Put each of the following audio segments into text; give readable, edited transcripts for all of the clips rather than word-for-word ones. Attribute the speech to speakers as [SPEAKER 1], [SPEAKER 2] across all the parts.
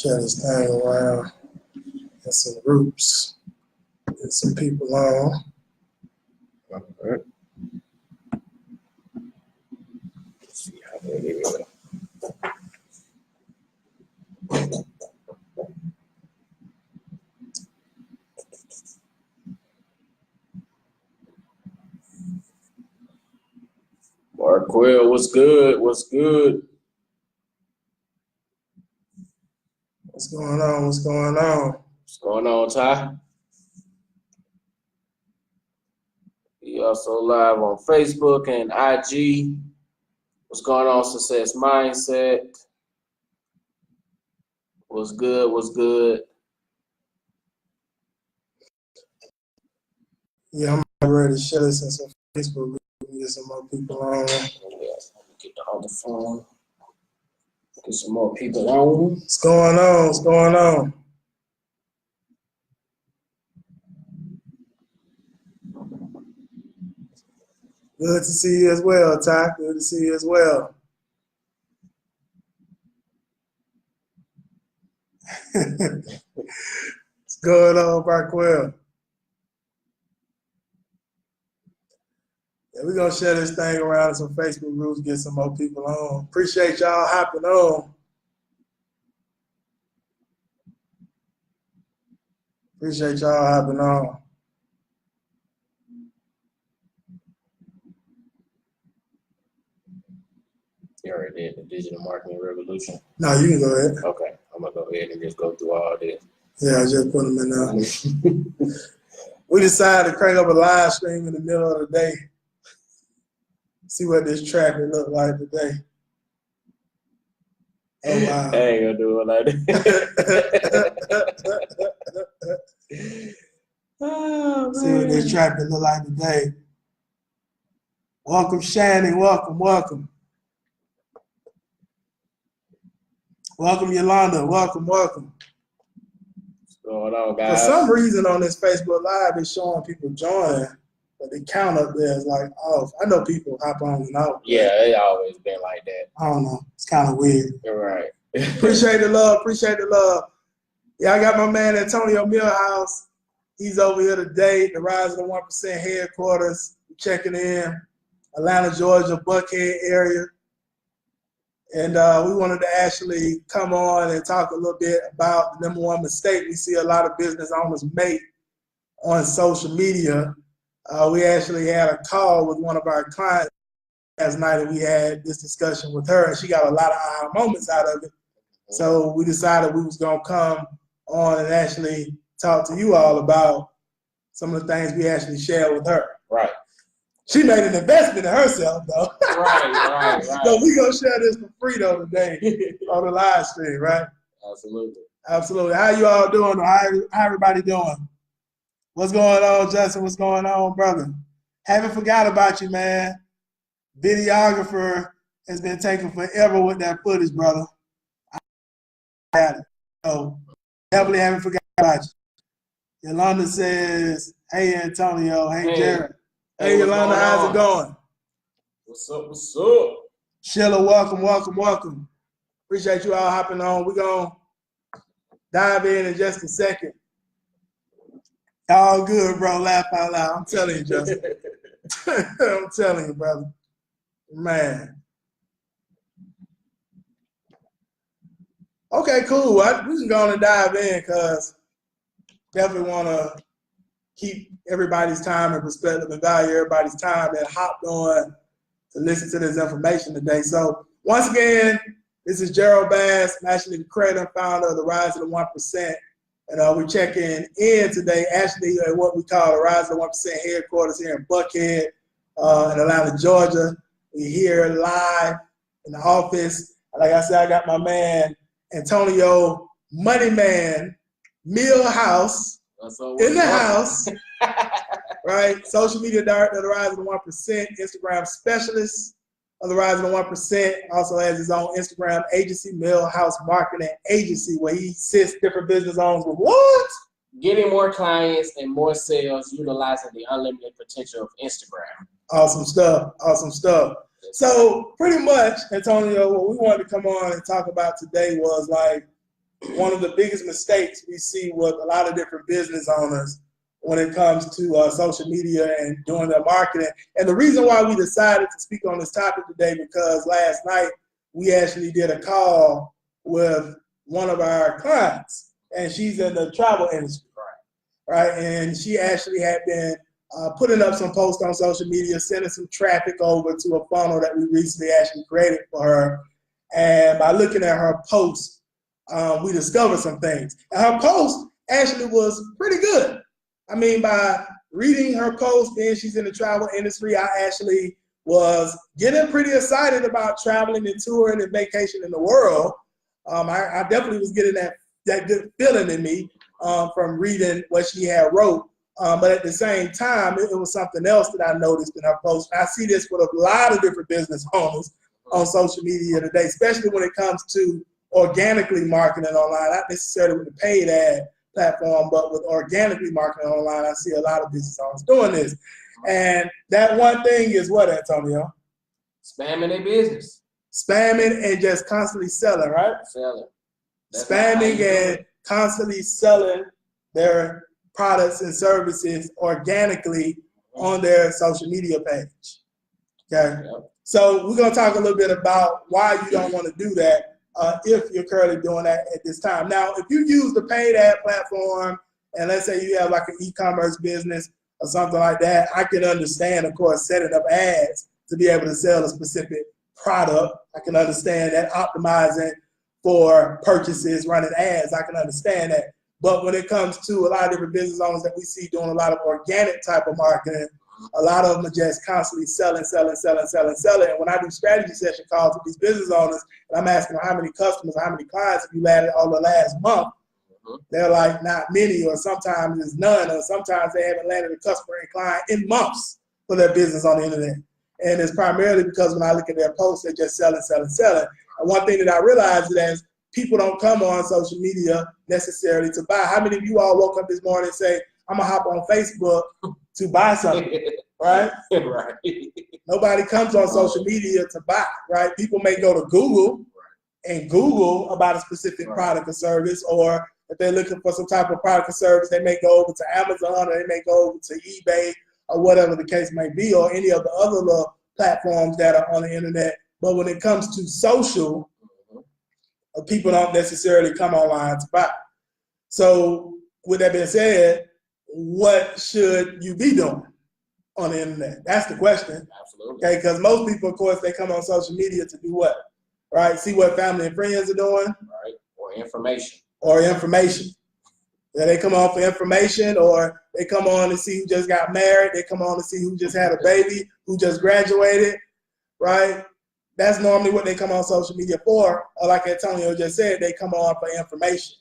[SPEAKER 1] Share this thing around in some groups. Get some people on.
[SPEAKER 2] All right. Let's see how they do it. Marquell, what's good? What's good?
[SPEAKER 1] What's going on? What's going on?
[SPEAKER 2] What's going on, Ty? We also live on Facebook and IG. What's going on, Success Mindset? What's good? What's good?
[SPEAKER 1] Yeah, I'm ready to share this in some Facebook groups and get some more people on.
[SPEAKER 2] Yeah, let me get the other phone. Get some more people on.
[SPEAKER 1] What's going on? What's going on? Good to see you as well, Ty. Good to see you as well. What's going on, Marquell? Yeah, we're going to share this thing around in some Facebook groups, get some more people on. Appreciate y'all hopping on. Appreciate y'all hopping on.
[SPEAKER 2] You already did the digital marketing revolution.
[SPEAKER 1] No, you can go ahead.
[SPEAKER 2] Okay, I'm gonna go ahead and just go through all this.
[SPEAKER 1] Yeah, I just put them in there. We decided to crank up a live stream in the middle of the day. See what this traffic look like today. Oh, wow.
[SPEAKER 2] I ain't gonna do it like that. Oh,
[SPEAKER 1] see what this traffic look like today. Welcome, Shannon. Welcome, welcome. Welcome, Yolanda. Welcome, welcome.
[SPEAKER 2] What's going on,
[SPEAKER 1] For
[SPEAKER 2] guys?
[SPEAKER 1] some reason on this Facebook Live, it's showing people joining, but the count up there is like off. I know people hop on and out.
[SPEAKER 2] Yeah, it always been like that.
[SPEAKER 1] I don't know. It's kind of weird.
[SPEAKER 2] You're right.
[SPEAKER 1] Appreciate the love. Appreciate the love. Yeah, I got my man Antonio Millhouse. He's over here today, the Rise of the 1% headquarters, checking in, Atlanta, Georgia, Buckhead area. And we wanted to actually come on and talk a little bit about the number one mistake we see a lot of business owners make on social media. We actually had a call with one of our clients last night, and we had this discussion with her, and she got a lot of aha moments out of it. So we decided we was going to come on and actually talk to you all about some of the things we actually shared with her.
[SPEAKER 2] Right.
[SPEAKER 1] She made an investment in herself, though.
[SPEAKER 2] Right.
[SPEAKER 1] So we gonna share this for free though today on the live stream, right?
[SPEAKER 2] Absolutely.
[SPEAKER 1] Absolutely. How you all doing? How everybody doing? What's going on, Justin? What's going on, brother? Haven't forgot about you, man. Videographer has been taking forever with that footage, brother. I had it. So definitely haven't forgot about you. Yolanda says, hey, Antonio. Hey, Jared. Hey, Yolanda, how's it going?
[SPEAKER 2] What's up? What's up?
[SPEAKER 1] Sheila, welcome, welcome, welcome. Appreciate you all hopping on. We're going to dive in just a second. All good, bro. Laugh out loud. I'm telling you, Justin. I'm telling you, brother. Man. Okay, cool. We can go on and dive in because definitely want to keep everybody's time and perspective and value everybody's time that hopped on to listen to this information today. So once again, this is Gerald Bass. I'm actually the creator and founder of the Rise of the 1%. And we're checking in today actually at what we call the Rise of the 1% headquarters here in Buckhead in Atlanta, Georgia. We're here live in the office. Like I said, I got my man Antonio Moneyman Millhouse in the house. Right? Social media director of the Rise of the 1%, Instagram specialist of the Rise of the 1%, also has his own Instagram agency, Millhouse Marketing Agency, where he assists different business owners with what?
[SPEAKER 2] Getting more clients and more sales utilizing the unlimited potential of Instagram.
[SPEAKER 1] Awesome stuff. Awesome stuff. So pretty much, Antonio, what we wanted to come on and talk about today was like one of the biggest mistakes we see with a lot of different business owners when it comes to social media and doing their marketing. And the reason why we decided to speak on this topic today, because last night we actually did a call with one of our clients, and she's in the travel industry, right? And she actually had been putting up some posts on social media, sending some traffic over to a funnel that we recently actually created for her. And by looking at her posts, we discovered some things. And her post actually was pretty good. I mean, by reading her post, and she's in the travel industry, I actually was getting pretty excited about traveling and touring and vacation in the world. I definitely was getting that good feeling in me from reading what she had wrote. But at the same time, it was something else that I noticed in her post. And I see this with a lot of different business owners on social media today, especially when it comes to organically marketing online, not necessarily with the paid ad platform, but with organically marketing online. I see a lot of business owners doing this. And that one thing is what, Antonio?
[SPEAKER 2] Spamming their business.
[SPEAKER 1] Spamming and just constantly selling, right?
[SPEAKER 2] Selling.
[SPEAKER 1] Spamming and constantly selling their products and services organically on their social media page. Okay? Yep. So we're going to talk a little bit about why you don't want to do that if you're currently doing that at this time. Now, if you use the paid ad platform, and let's say you have like an e-commerce business or something like that, I can understand, of course, setting up ads to be able to sell a specific product. I can understand that. Optimizing for purchases, running ads, I can understand that. But when it comes to a lot of different business owners that we see doing a lot of organic type of marketing, a lot of them are just constantly selling. And when I do strategy session calls with these business owners, and I'm asking them how many customers, how many clients have you landed all the last month, they're like, not many, or sometimes it's none, or sometimes they haven't landed a customer and client in months for their business on the internet. And it's primarily because when I look at their posts, they're just selling. And one thing that I realized is people don't come on social media necessarily to buy. How many of you all woke up this morning and say, I'm going to hop on Facebook to buy something, right?
[SPEAKER 2] Right.
[SPEAKER 1] Nobody comes on social media to buy, right? People may go to Google and Google about a specific product or service, or if they're looking for some type of product or service, they may go over to Amazon, or they may go over to eBay, or whatever the case may be, or any of the other little platforms that are on the internet. But when it comes to social, people don't necessarily come online to buy. So with that being said, what should you be doing on the internet? That's the question.
[SPEAKER 2] Absolutely.
[SPEAKER 1] Okay, because most people, of course, they come on social media to do what? Right? See what family and friends are doing.
[SPEAKER 2] Right. Or information.
[SPEAKER 1] Yeah, they come on for information, or they come on to see who just got married. They come on to see who just had a baby, who just graduated, right? That's normally what they come on social media for. Or like Antonio just said, they come on for information,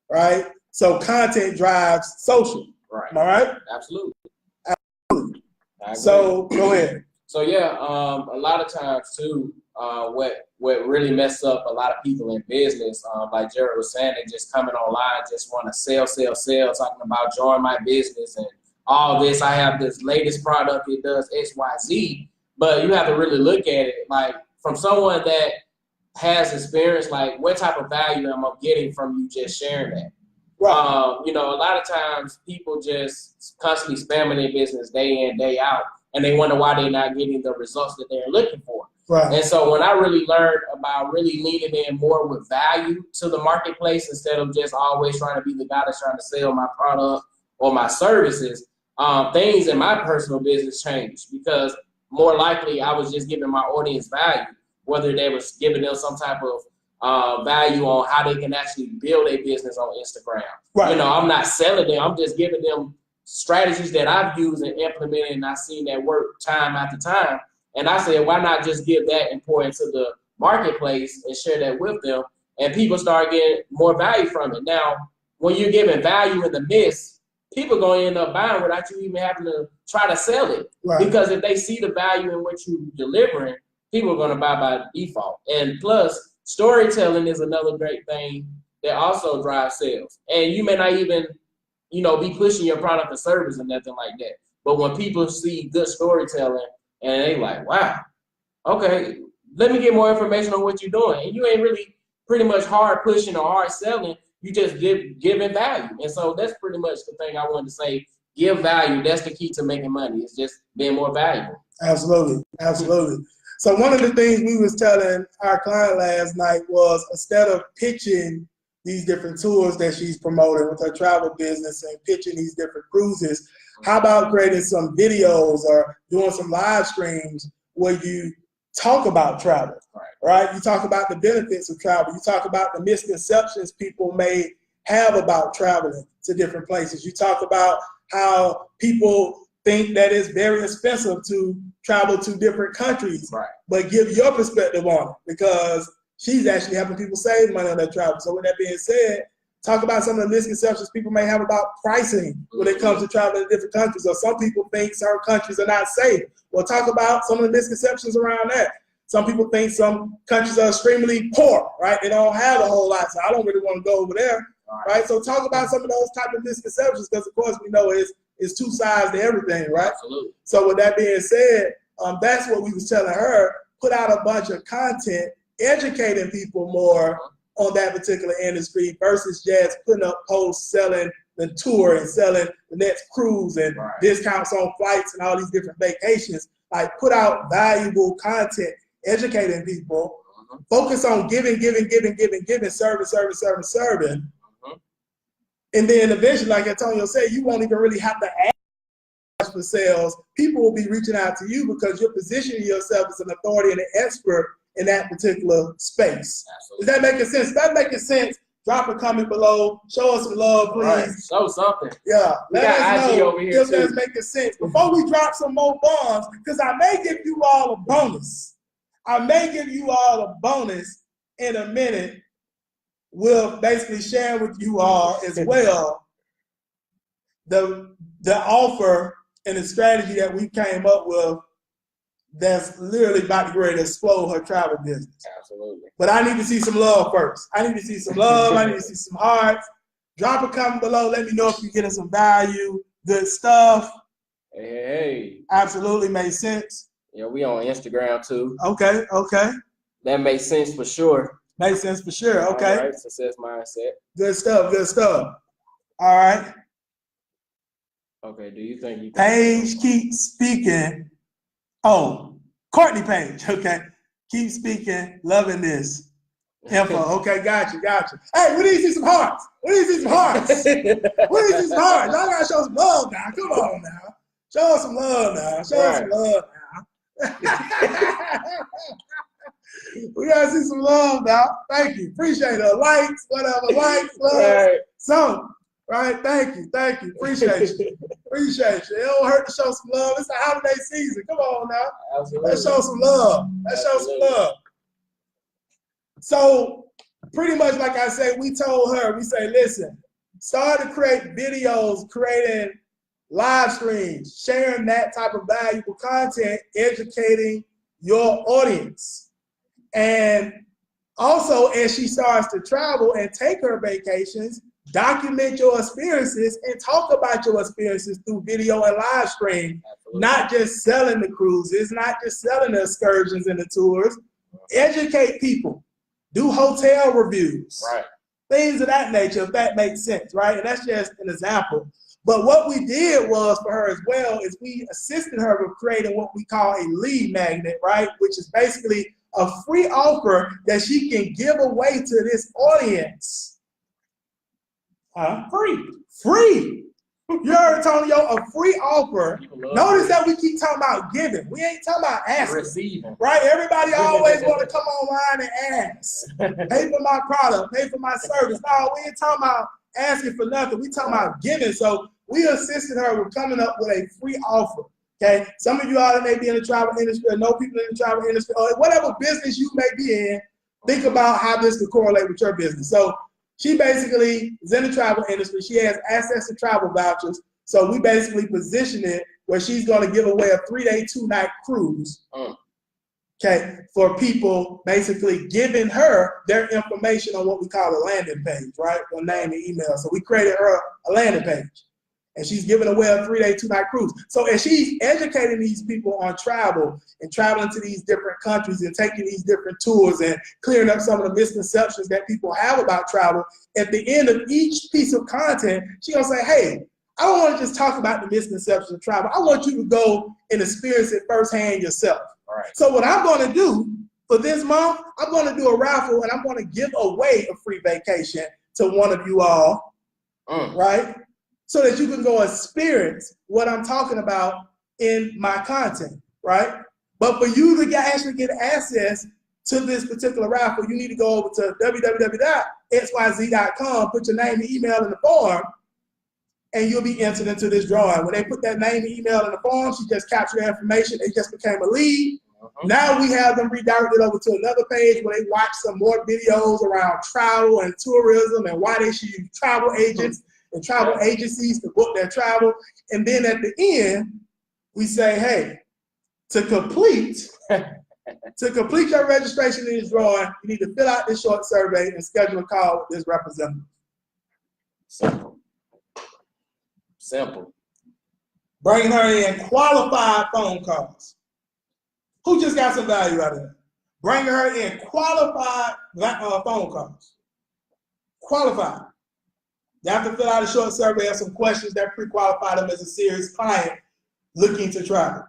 [SPEAKER 1] right? So content drives social.
[SPEAKER 2] Right.
[SPEAKER 1] Am I right?
[SPEAKER 2] Absolutely.
[SPEAKER 1] So go ahead.
[SPEAKER 2] So yeah, a lot of times too, what really messes up a lot of people in business, like Jared was saying, they just coming online, just want to sell, talking about join my business and all this. I have this latest product, it does X, Y, Z. But you have to really look at it like from someone that has experience, like what type of value am I getting from you just sharing that? Right. You know, a lot of times people just constantly spamming their business day in, day out, and they wonder why they're not getting the results that they're looking for. Right. And so when I really learned about really leaning in more with value to the marketplace instead of just always trying to be the guy that's trying to sell my product or my services, things in my personal business changed, because more likely I was just giving my audience value, whether they was giving them some type of value on how they can actually build a business on Instagram. Right. You know, I'm not selling them. I'm just giving them strategies that I've used and implemented, and I've seen that work time after time. And I said, why not just give that and pour into the marketplace and share that with them, and people start getting more value from it. Now, when you're giving value in the midst, people are going to end up buying without you even having to try to sell it. Right. Because if they see the value in what you're delivering, people are going to buy by default. And plus, storytelling is another great thing that also drives sales. And you may not even, you know, be pushing your product or service or nothing like that. But when people see good storytelling and they like, wow, okay, let me get more information on what you're doing. And you ain't really pretty much hard pushing or hard selling. You just giving value. And so that's pretty much the thing I wanted to say. Give value. That's the key to making money. It's just being more valuable.
[SPEAKER 1] Absolutely. Absolutely. So one of the things we was telling our client last night was, instead of pitching these different tours that she's promoting with her travel business and pitching these different cruises, how about creating some videos or doing some live streams where you talk about travel, right? You talk about the benefits of travel. You talk about the misconceptions people may have about traveling to different places. You talk about how people think that it's very expensive to travel to different countries, but give your perspective on it, because she's actually helping people save money on their travel. So with that being said, talk about some of the misconceptions people may have about pricing when it comes to traveling to different countries. Or some people think certain countries are not safe. Well, talk about some of the misconceptions around that. Some people think some countries are extremely poor, right? They don't have a whole lot, so I don't really want to go over there, right? So talk about some of those type of misconceptions, because of course we know it's two sides to everything, right?
[SPEAKER 2] Absolutely.
[SPEAKER 1] So with that being said, that's what we was telling her. Put out a bunch of content, educating people more on that particular industry versus just putting up posts selling the tour and selling the next cruise and discounts on flights and all these different vacations. Like, put out valuable content, educating people, focus on giving, serving. And then eventually, like Antonio said, you won't even really have to ask for sales. People will be reaching out to you because you're positioning yourself as an authority and an expert in that particular space. Absolutely. Is that making sense? If that making sense, drop a comment below. Show us some love, please.
[SPEAKER 2] Right. Show something.
[SPEAKER 1] Yeah.
[SPEAKER 2] Let us know over here
[SPEAKER 1] if that's making sense. Before we drop some more bombs, because I may give you all a bonus. In a minute. We'll basically share with you all as well the offer and the strategy that we came up with that's literally about to get ready to explode her travel business.
[SPEAKER 2] Absolutely.
[SPEAKER 1] But I need to see some love first. I need to see some love. I need to see some hearts. Drop a comment below. Let me know if you're getting some value. Good stuff.
[SPEAKER 2] Hey.
[SPEAKER 1] Absolutely makes sense.
[SPEAKER 2] Yeah, we on Instagram too.
[SPEAKER 1] Okay.
[SPEAKER 2] That makes sense for sure.
[SPEAKER 1] Makes sense for sure. Okay.
[SPEAKER 2] All right. Success mindset.
[SPEAKER 1] Good stuff. All right.
[SPEAKER 2] Okay. Do you think you can?
[SPEAKER 1] Paige, keep speaking. Oh, Courtney Page. Okay. Keep speaking. Loving this. Info. Okay. Got you. Hey, we need to see some hearts. Y'all gotta show some love now. Come on now. Show us some love now. We gotta see some love now. Thank you. Appreciate it. Likes, whatever. Likes, love.
[SPEAKER 2] Right.
[SPEAKER 1] So, right. Thank you. Appreciate you. It don't hurt to show some love. It's the holiday season. Come on now.
[SPEAKER 2] Absolutely.
[SPEAKER 1] Let's show some love. So, pretty much like I said, we told her, we say, listen, start to create videos, creating live streams, sharing that type of valuable content, educating your audience. And also, as she starts to travel and take her vacations, document your experiences and talk about your experiences through video and live stream. Absolutely. Not just selling the cruises, not just selling the excursions and the tours. Educate people. Do hotel reviews.
[SPEAKER 2] Right.
[SPEAKER 1] Things of that nature, if that makes sense, right? And that's just an example. But what we did was, for her as well, is we assisted her with creating what we call a lead magnet, right? Which is basically a free offer that she can give away to this audience. Free. You heard Antonio, a free offer. Notice that we keep talking about giving. We ain't talking about asking.
[SPEAKER 2] Receiving.
[SPEAKER 1] Right? Everybody always want to come online and ask. Pay for my product, pay for my service. No, we ain't talking about asking for nothing. We talking about giving. So we assisted her with coming up with a free offer. Okay, some of you all that may be in the travel industry or know people in the travel industry or whatever business you may be in, think about how this could correlate with your business. So she basically is in the travel industry. She has access to travel vouchers. So we basically position it where she's going to give away a 3-day, 2-night cruise. Okay, for people basically giving her their information on what we call a landing page, right? Or name and email. So we created her a landing page. And she's giving away a 3-day, 2-night cruise. So as she's educating these people on travel and traveling to these different countries and taking these different tours and clearing up some of the misconceptions that people have about travel, at the end of each piece of content, she's gonna say, hey, I don't want to just talk about the misconceptions of travel. I want you to go and experience it firsthand yourself.
[SPEAKER 2] All right.
[SPEAKER 1] So what I'm gonna do for this month, I'm gonna do a raffle and I'm gonna give away a free vacation to one of you all, right? So that you can go experience what I'm talking about in my content, right? But for you to actually get access to this particular raffle, you need to go over to www.xyz.com, put your name and email in the form, and you'll be entered into this drawing. When they put that name and email in the form, she just captured their information, it just became a lead. Now we have them redirected over to another page where they watch some more videos around travel and tourism and why they should use travel agents and travel agencies to book their travel. And then at the end, we say, hey, to complete your registration in this drawing, you need to fill out this short survey and schedule a call with this representative.
[SPEAKER 2] Simple. Simple.
[SPEAKER 1] Bring her in qualified phone calls. Who just got some value out of that? Bring her in qualified phone calls. Qualified. They have to fill out a short survey of some questions that pre-qualify them as a serious client looking to travel.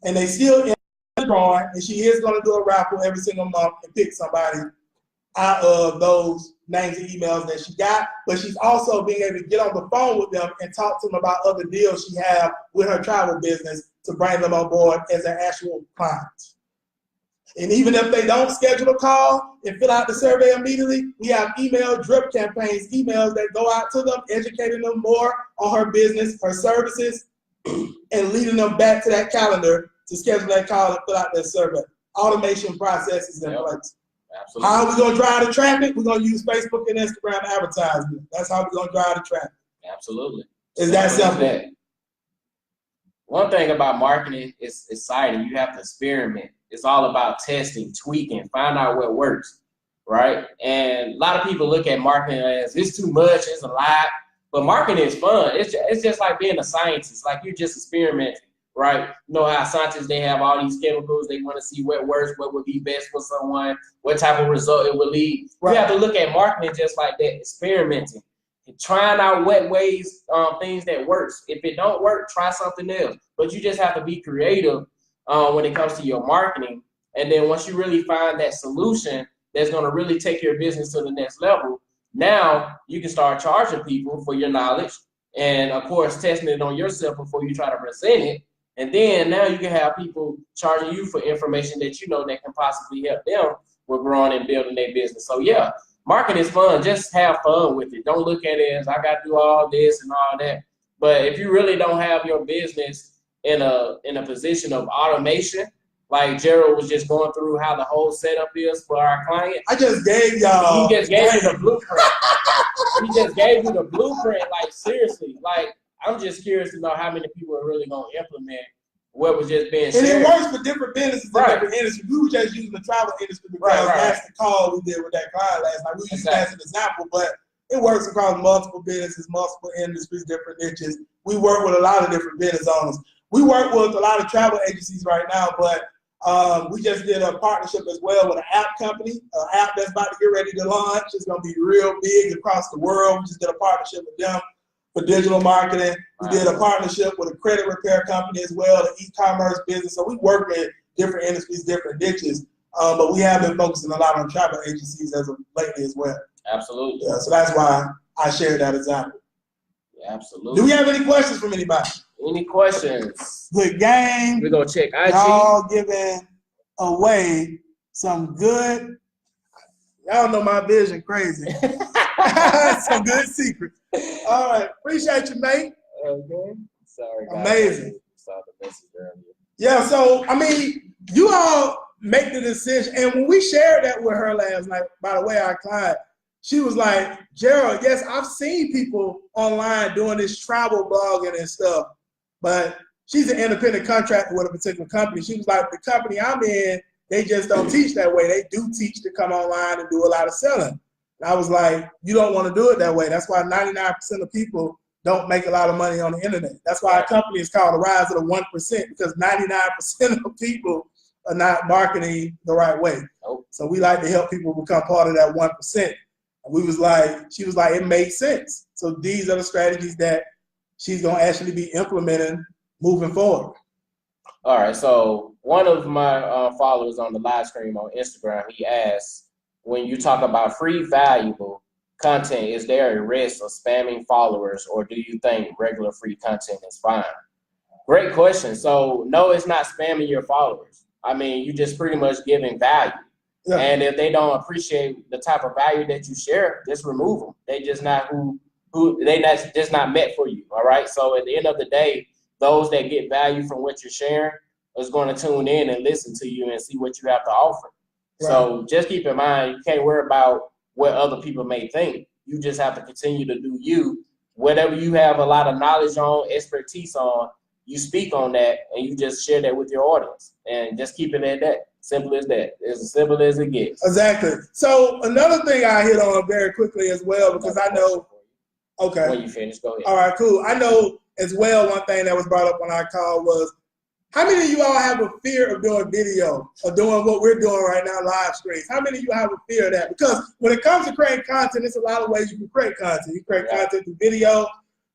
[SPEAKER 1] And they still in the drawing, and she is going to do a raffle every single month and pick somebody out of those names and emails that she got. But she's also being able to get on the phone with them and talk to them about other deals she has with her travel business to bring them on board as an actual client. And even if they don't schedule a call and fill out the survey immediately, we have email drip campaigns, emails that go out to them, educating them more on her business, her services, and leading them back to that calendar to schedule that call and fill out that survey. Automation processes in place.
[SPEAKER 2] Absolutely.
[SPEAKER 1] How are we going to drive the traffic? We're going to use Facebook and Instagram advertisement. That's how we're going to drive the traffic.
[SPEAKER 2] Absolutely.
[SPEAKER 1] Is that simple?
[SPEAKER 2] One thing about marketing is exciting. You have to experiment. It's all about testing, tweaking, find out what works, right? And a lot of people look at marketing as it's too much, it's a lot. But marketing is fun. It's just like being a scientist. Like you're just experimenting, right? You know how scientists, they have all these chemicals. They want to see what works, what would be best for someone, what type of result it would lead. Right. You have to look at marketing just like that, experimenting. Trying out what ways, things that works. If it don't work, try something else. But you just have to be creative when it comes to your marketing. And then once you really find that solution that's going to really take your business to the next level, now you can start charging people for your knowledge. And of course, testing it on yourself before you try to present it. And then now you can have people charging you for information that you know that can possibly help them with growing and building their business. So yeah. Marketing is fun. Just have fun with it. Don't look at it as I got to do all this and all that. But if you really don't have your business in a position of automation, like Gerald was just going through how the whole setup is for our client.
[SPEAKER 1] I just gave y'all.
[SPEAKER 2] He just gave you the blueprint. He just gave you the blueprint. Like seriously, like I'm just curious to know how many people are really going to implement what was just being shared.
[SPEAKER 1] And it works for different businesses in different industries. We were just using the travel industry because that's the call we did with that client last night. We used that as an example, but it works across multiple businesses, multiple industries, different niches. We work with a lot of different business owners. We work with a lot of travel agencies right now, but we just did a partnership as well with an app company, an app that's about to get ready to launch. It's going to be real big across the world. We just did a partnership with them for digital marketing. We did a partnership with a credit repair company as well, an e-commerce business. So we work in different industries, different niches, but we have been focusing a lot on travel agencies as of lately as well.
[SPEAKER 2] Absolutely.
[SPEAKER 1] Yeah, so that's why I shared that example.
[SPEAKER 2] Yeah, absolutely.
[SPEAKER 1] Do we have any questions from anybody?
[SPEAKER 2] Any questions?
[SPEAKER 1] Good game.
[SPEAKER 2] We're going to check IG.
[SPEAKER 1] Y'all giving away some good, y'all know my vision crazy. Some good secrets. All right. Appreciate you, mate.
[SPEAKER 2] Okay. Sorry, guys.
[SPEAKER 1] Amazing.
[SPEAKER 2] I saw the message earlier.
[SPEAKER 1] Yeah, so, I mean, you all make the decision. And when we shared that with her last night, by the way, our client, she was like, Gerald, yes, I've seen people online doing this travel blogging and stuff, but she's an independent contractor with a particular company. She was like, the company I'm in, they just don't teach that way. They do teach to come online and do a lot of selling. And I was like, you don't want to do it that way. That's why 99% of people don't make a lot of money on the internet. That's why our company is called the Rise of the 1%, because 99% of people are not marketing the right way. So we like to help people become part of that 1%. And she was like, it made sense. So these are the strategies that she's gonna actually be implementing moving forward.
[SPEAKER 2] All right, so one of my followers on the live stream on Instagram, he asked, when you talk about free, valuable content, is there a risk of spamming followers, or do you think regular free content is fine? Great question. So no, it's not spamming your followers. I mean, you just pretty much giving value. Yeah. And if they don't appreciate the type of value that you share, just remove them. They just not just not meant for you. All right. So at the end of the day, those that get value from what you're sharing is going to tune in and listen to you and see what you have to offer. Right. So just keep in mind, you can't worry about what other people may think. You just have to continue to do you. Whatever you have a lot of knowledge on, expertise on, you speak on that and you just share that with your audience and just keep it at that. Simple as that. It's as simple as it gets.
[SPEAKER 1] Exactly. So another thing I hit on very quickly as well, because I know, okay.
[SPEAKER 2] When you finish, go ahead.
[SPEAKER 1] All right, cool. I know as well, one thing that was brought up on our call was, how many of you all have a fear of doing video or doing what we're doing right now, live streams? How many of you have a fear of that? Because when it comes to creating content, there's a lot of ways you can create content. You create content through video,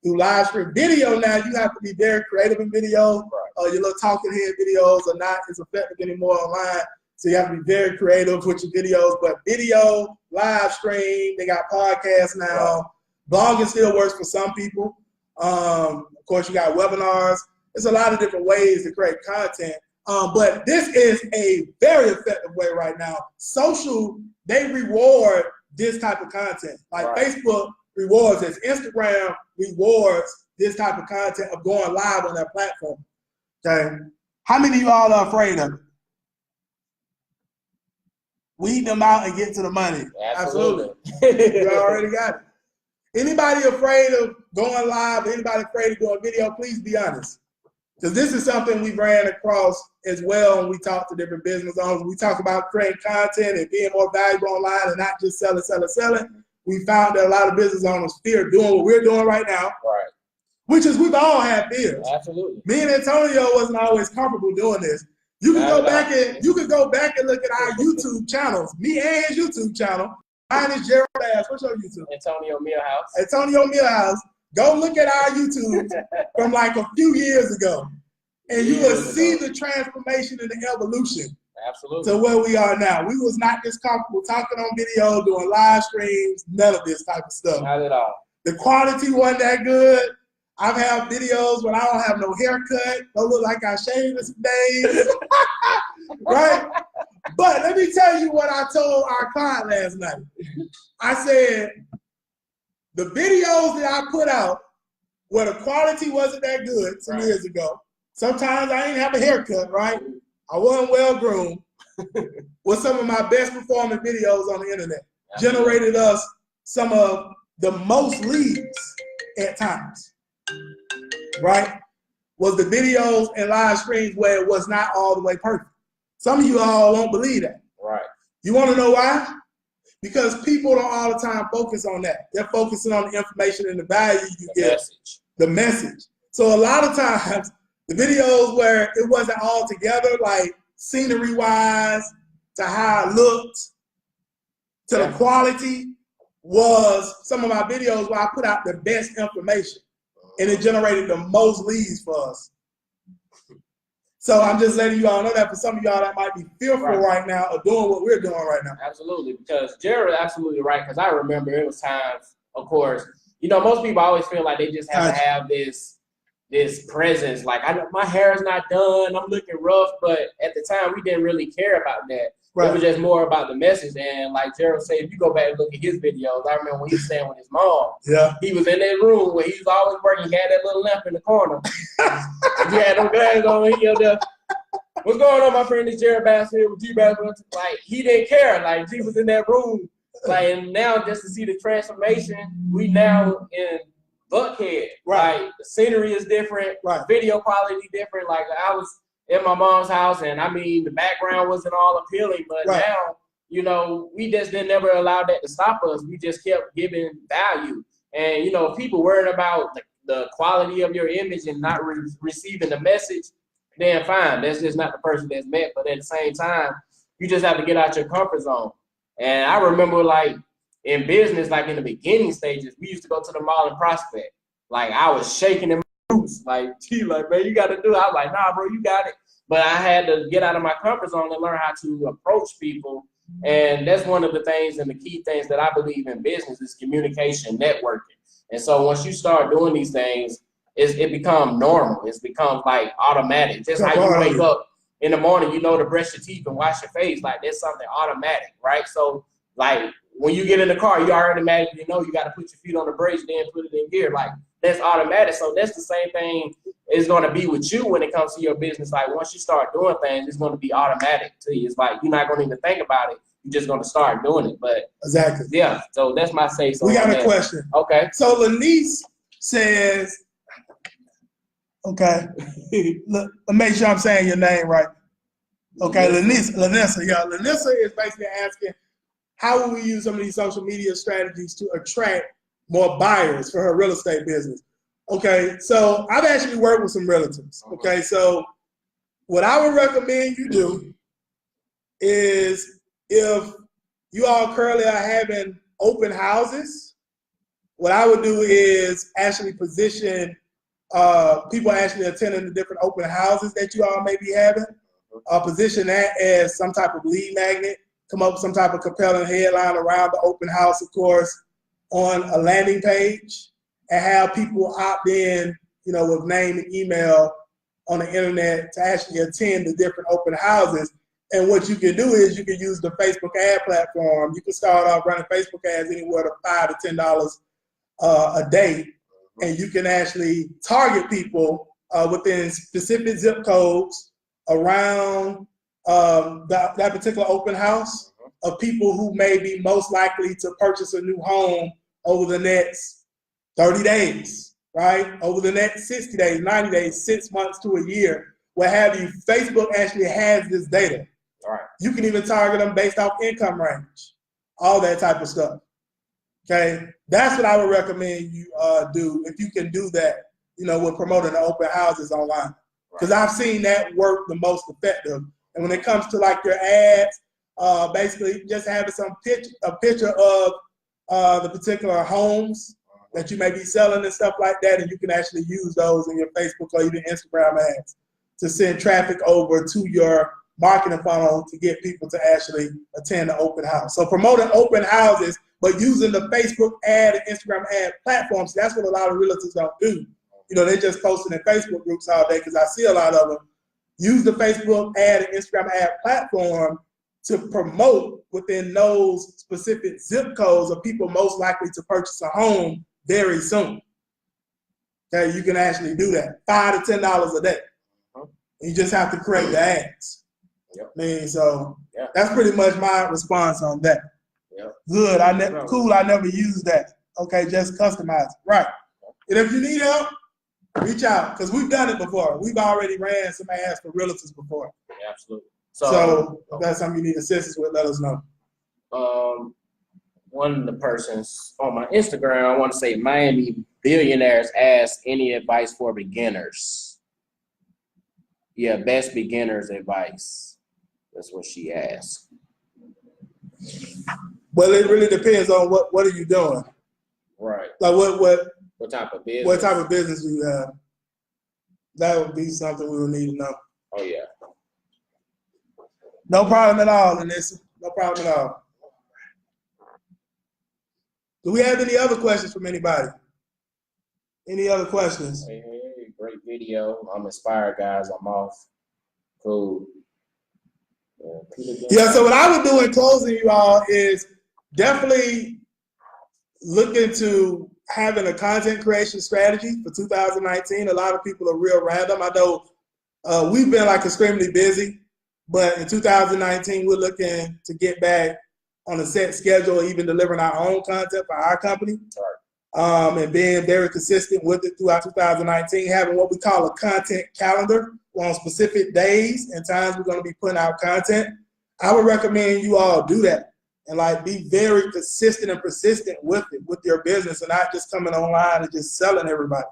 [SPEAKER 1] through live stream. Video now, you have to be very creative in video. Right. Your little talking head videos are not as effective anymore online. So you have to be very creative with your videos. But video, live stream, they got podcasts now. Right. Blogging still works for some people. Of course, you got webinars. There's a lot of different ways to create content. But this is a very effective way right now. Social, they reward this type of content. Like Facebook rewards this. Instagram rewards this type of content of going live on their platform. Okay. How many of you all are afraid of it? Weed them out and get to the money.
[SPEAKER 2] Absolutely.
[SPEAKER 1] You already got it. Anybody afraid of going live? Anybody afraid of doing video? Please be honest. Because this is something we ran across as well when we talk to different business owners. We talk about creating content and being more valuable online and not just selling. We found that a lot of business owners fear doing what we're doing right now.
[SPEAKER 2] Right.
[SPEAKER 1] Which is, we've all had fears.
[SPEAKER 2] Absolutely.
[SPEAKER 1] Me and Antonio wasn't always comfortable doing this. You can go back and look at our YouTube channels. Me and his YouTube channel. Mine is Gerald Bass. What's your YouTube?
[SPEAKER 2] Antonio Millhouse.
[SPEAKER 1] Antonio Millhouse. Go look at our YouTube from like a few years ago, and you will see the transformation and the evolution.
[SPEAKER 2] Absolutely.
[SPEAKER 1] To where we are now. We was not this comfortable talking on video, doing live streams, none of this type of stuff.
[SPEAKER 2] Not at all.
[SPEAKER 1] The quality wasn't that good. I've had videos when I don't have no haircut, don't look like I shaved some days, right? But let me tell you what I told our client last night. I said, the videos that I put out where the quality wasn't that good some years ago, sometimes I didn't have a haircut, right? I wasn't well groomed, was some of my best performing videos on the internet. Generated us some of the most leads at times, right? Was the videos and live streams where it was not all the way perfect. Some of you all won't believe that.
[SPEAKER 2] Right. You
[SPEAKER 1] want to know why? Because people don't all the time focus on that. They're focusing on the information and the value you get. The message. So a lot of times, the videos where it wasn't all together, like scenery-wise, to how it looked, to the quality, was some of my videos where I put out the best information. And it generated the most leads for us. So I'm just letting you all know that for some of y'all that might be fearful right now of doing what we're doing right now.
[SPEAKER 2] Absolutely, because Jared is absolutely right, because I remember it was times, of course, you know, most people always feel like they just have to have this presence. Like, my hair is not done, I'm looking rough, but at the time we didn't really care about that. Right. It was just more about the message. And like Gerald said, if you go back and look at his videos, I remember when he was staying with his mom. Yeah. He was in that room where he was always working. He had that little lamp in the corner. He had them glasses on. He up there. What's going on, my friend? It's Gerald Bass here with G-Bass. Like, he didn't care. Like, he was in that room. Like, and now just to see the transformation, we now in Buckhead. Right. Like, the scenery is different. Right. Video quality different. Like, I was in my mom's house, and I mean, the background wasn't all appealing, but now, you know, we just didn't never allow that to stop us. We just kept giving value. And, you know, people worrying about the quality of your image and not receiving the message, then fine. That's just not the person that's meant. But at the same time, you just have to get out your comfort zone. And I remember, like, in business, like in the beginning stages, we used to go to the mall and prospect. Like, I was shaking in my boots. Like, gee, like, man, you got to do it. I was like, nah, bro, you got it. But I had to get out of my comfort zone and learn how to approach people. And that's one of the things and the key things that I believe in business is communication, networking. And so once you start doing these things, it becomes normal. It's become like automatic. Just how you wake up in the morning, you know to brush your teeth and wash your face. Like, that's something automatic, right? So, like, when you get in the car, you already automatically know you got to put your feet on the brakes, then put it in gear. Like, that's automatic. So that's the same thing is going to be with you when it comes to your business. Like, once you start doing things, it's going to be automatic to you. It's like you're not going to even think about it. You're just going to start doing it. But
[SPEAKER 1] exactly.
[SPEAKER 2] Yeah. So that's my say. So
[SPEAKER 1] we got a question.
[SPEAKER 2] Okay.
[SPEAKER 1] So Lanice says, okay, let make sure I'm saying your name right. Okay, Lanissa. Yeah, Lanissa is basically asking, how will we use some of these social media strategies to attract more buyers for her real estate business? Okay, so I've actually worked with some realtors. Okay, so what I would recommend you do is, if you all currently are having open houses, what I would do is actually position people actually attending the different open houses that you all may be having, position that as some type of lead magnet, come up with some type of compelling headline around the open house, of course, on a landing page, and have people opt in, you know, with name and email on the internet to actually attend the different open houses. And what you can do is you can use the Facebook ad platform. You can start off running Facebook ads anywhere to $5 to $10 a day, and you can actually target people within specific zip codes around that particular open house of people who may be most likely to purchase a new home over the next 30 days, right? Over the next 60 days, 90 days, 6 months to a year, what have you. Facebook actually has this data.
[SPEAKER 2] All right.
[SPEAKER 1] You can even target them based off income range, all that type of stuff. Okay, that's what I would recommend you do if you can do that, you know, with promoting the open houses online. Because I've seen that work the most effective. And when it comes to like your ads, basically just having a picture of the particular homes that you may be selling and stuff like that, and you can actually use those in your Facebook or even Instagram ads to send traffic over to your marketing funnel to get people to actually attend the open house. So promoting open houses, but using the Facebook ad and Instagram ad platforms, that's what a lot of realtors don't do. You know, they're just posting in Facebook groups all day, because I see a lot of them use the Facebook ad and Instagram ad platform to promote within those specific zip codes of people most likely to purchase a home very soon. Okay, you can actually do that. $5 to $10 a day. You just have to create the ads.
[SPEAKER 2] Yep.
[SPEAKER 1] I mean, so that's pretty much my response on that.
[SPEAKER 2] Yep.
[SPEAKER 1] Good. Cool. I never used that. Okay, just customize it. Right. And if you need help, reach out, because we've done it before. We've already ran some ads for realtors before.
[SPEAKER 2] Yeah, absolutely.
[SPEAKER 1] So if that's something you need assistance with, let us know.
[SPEAKER 2] One of the persons on my Instagram, I want to say Miami Billionaires asked any advice for beginners. Yeah, best beginners advice. That's what she asked.
[SPEAKER 1] Well, it really depends on what are you doing.
[SPEAKER 2] Right.
[SPEAKER 1] Like
[SPEAKER 2] what type of business?
[SPEAKER 1] What type of business do you have? That would be something we would need to know.
[SPEAKER 2] Oh yeah.
[SPEAKER 1] No problem at all, Anissa. No problem at all. Do we have any other questions from anybody? Any other questions?
[SPEAKER 2] Hey, great video. I'm inspired, guys. I'm off. Cool.
[SPEAKER 1] Yeah, so what I would do in closing, you all, is definitely look into having a content creation strategy for 2019. A lot of people are real random. I know we've been like extremely busy, but in 2019, we're looking to get back on a set schedule, even delivering our own content for our company. And being very consistent with it throughout 2019, having what we call a content calendar on specific days and times we're going to be putting out content. I would recommend you all do that and like be very consistent and persistent with it, with your business, and not just coming online and just selling everybody.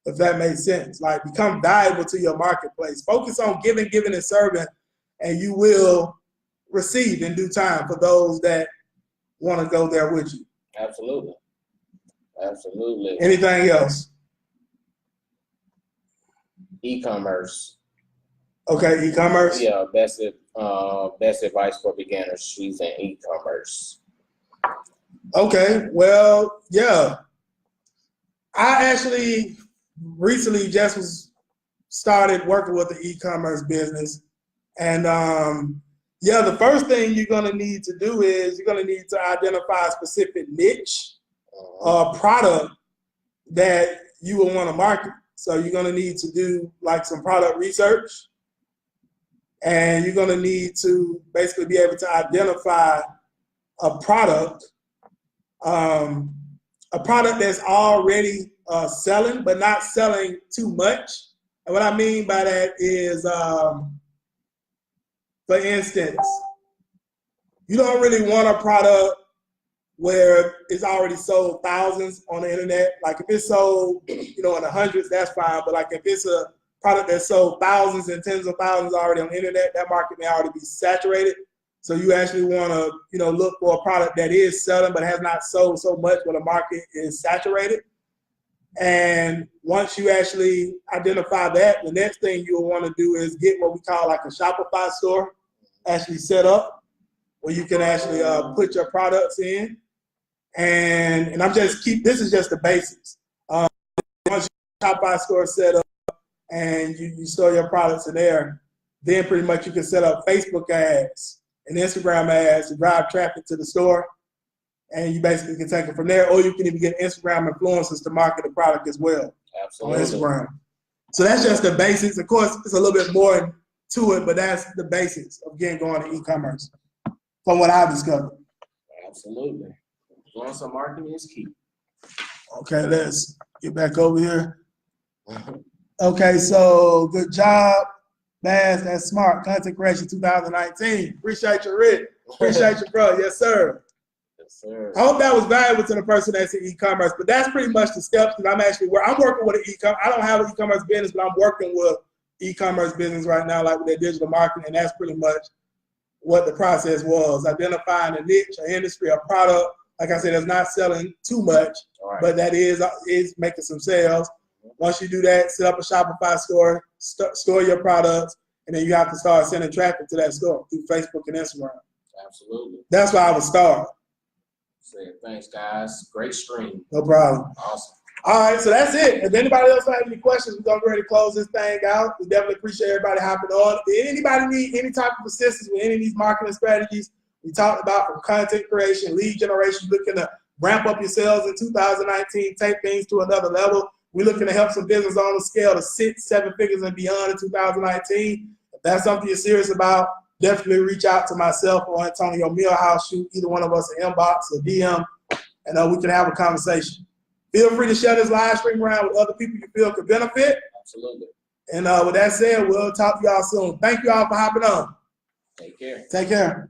[SPEAKER 1] if that makes sense. Like, become valuable to your marketplace. Focus on giving, and serving, and you will receive in due time for those that want to go there with you.
[SPEAKER 2] Absolutely. Absolutely.
[SPEAKER 1] Anything else?
[SPEAKER 2] E-commerce.
[SPEAKER 1] Okay, e-commerce?
[SPEAKER 2] Yeah, best advice for beginners using e-commerce.
[SPEAKER 1] Okay, well, yeah. I actually recently just started working with the e-commerce business. And yeah, the first thing you're gonna need to do is you're gonna need to identify a specific niche or product that you will want to market. So you're gonna need to do like some product research, and you're gonna need to basically be able to identify a product that's already selling, but not selling too much. And what I mean by that is, for instance, you don't really want a product where it's already sold thousands on the internet. Like if it's sold, in the hundreds, that's fine. But like if it's a product that's sold thousands and tens of thousands already on the internet, that market may already be saturated. So you actually want to, look for a product that is selling but has not sold so much where the market is saturated. And once you actually identify that, the next thing you'll want to do is get what we call like a Shopify store actually set up, where you can actually put your products in. And this is just the basics. Once your Shopify store set up and you store your products in there, then pretty much you can set up Facebook ads and Instagram ads to drive traffic to the store. And you basically can take it from there, or you can even get Instagram influencers to market the product as well.
[SPEAKER 2] Absolutely.
[SPEAKER 1] On Instagram. So that's just the basics. Of course, it's a little bit more to it, but that's the basics of getting going to e-commerce from what I've discovered.
[SPEAKER 2] Absolutely. Doing some marketing is key.
[SPEAKER 1] Okay, let's get back over here. Okay, so good job, Bass. That's smart. Content creation 2019. Appreciate you, Rick. Appreciate you, bro. Yes, sir.
[SPEAKER 2] Yes, sir.
[SPEAKER 1] I hope that was valuable to the person that's in e-commerce, but that's pretty much the steps that I'm working with an e-commerce. I don't have an e-commerce business, but I'm working with e-commerce business right now, like with their digital marketing, and that's pretty much what the process was. Identifying a niche, an industry, a product, like I said, that's not selling too much, but that is making some sales. Once you do that, set up a Shopify store, store your products, and then you have to start sending traffic to that store through Facebook and Instagram.
[SPEAKER 2] Absolutely.
[SPEAKER 1] That's why I would start.
[SPEAKER 2] Thanks, guys. Great stream.
[SPEAKER 1] No problem.
[SPEAKER 2] Awesome.
[SPEAKER 1] All right, so that's it. If anybody else have any questions, we're going to be ready to close this thing out. We definitely appreciate everybody hopping on. If anybody need any type of assistance with any of these marketing strategies we talked about, from content creation, lead generation, looking to ramp up your sales in 2019, take things to another level. We're looking to help some business owners scale to 6-7 figures and beyond in 2019. If that's something you're serious about, definitely reach out to myself or Antonio Millhouse. Shoot either one of us an inbox or DM, and we can have a conversation. Feel free to share this live stream around with other people you feel could benefit.
[SPEAKER 2] Absolutely.
[SPEAKER 1] And with that said, we'll talk to y'all soon. Thank you all for hopping on.
[SPEAKER 2] Take care.
[SPEAKER 1] Take care.